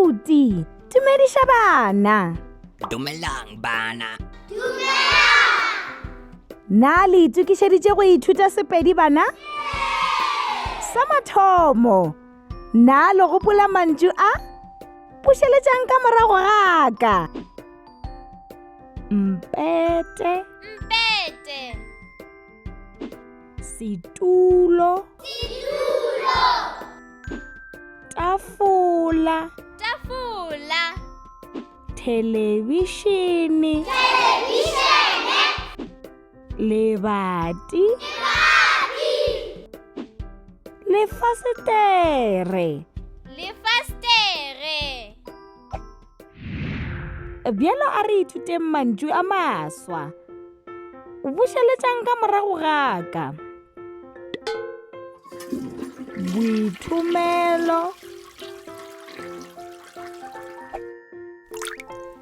Abuti, dumedisha bana. Dumelang bana. Na le itukišeditše go ithuta Sepedi bana? Sa mathomo, na le gopola mantšu a? Pušeletšang ka morago ga ka. Mpete, situlo, tafola, televišene, lebati, lefasetere. Bjalo a re ithuteng mantšu a maswa. Bušeletšang ka morago ga ka. Boithomelo,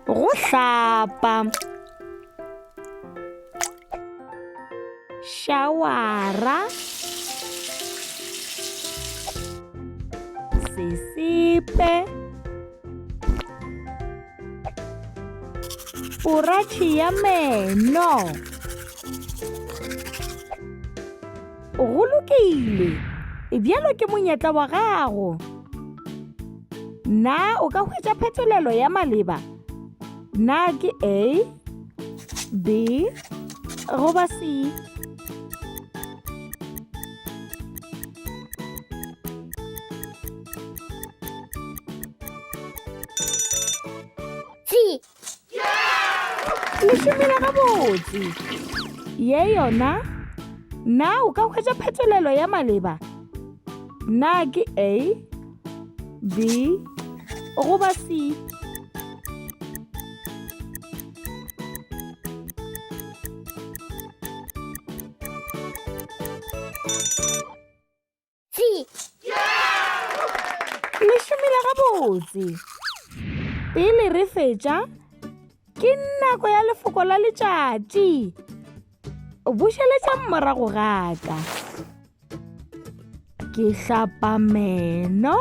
go hlapa, shawara, sesepe, poratšhe ya meno. Go lokile, bjalo ke monyetla wa gago. Na o ka hwetša phetolelo ya maleba? Na ke A, B, goba C? Le šomela gabotse. Ye yona, na o ka hwetša phetolelo ya maleba? Na ke A, B, goba C? Le šomela gabotse. Pele re fetša, ke nako ya lefoko la letšatši. Bušeletša morago ga ka. Ke hlapa meno,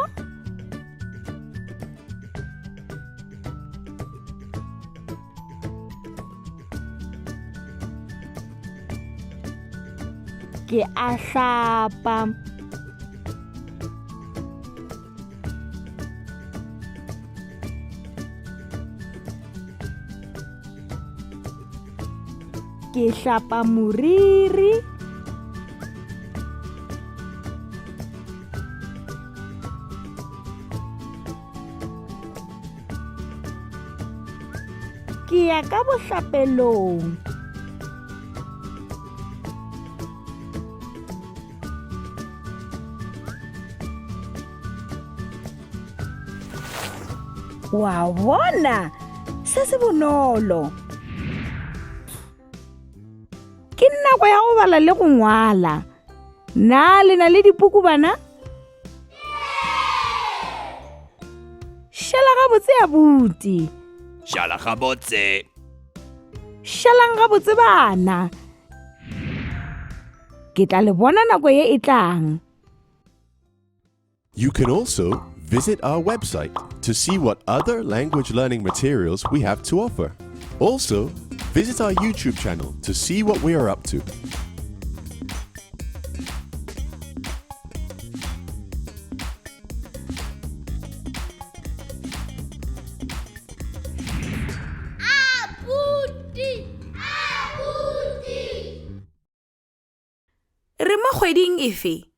ke a hlapa, ke hlapa moriri, ke ya ka bohlapelong, wa bona se se bonolo. Ke nako ya go bala le go ngwala. Na le na le dipuku bana? Šala gabotse Abuti. Šala gabotse. Šalang gabotse bana. Ke tla le bona nako ye e tlang. You can also visit our website to see what other language learning materials we have to offer. Also, visit our YouTube channel to see what we are up to. Re mo kgweding efe?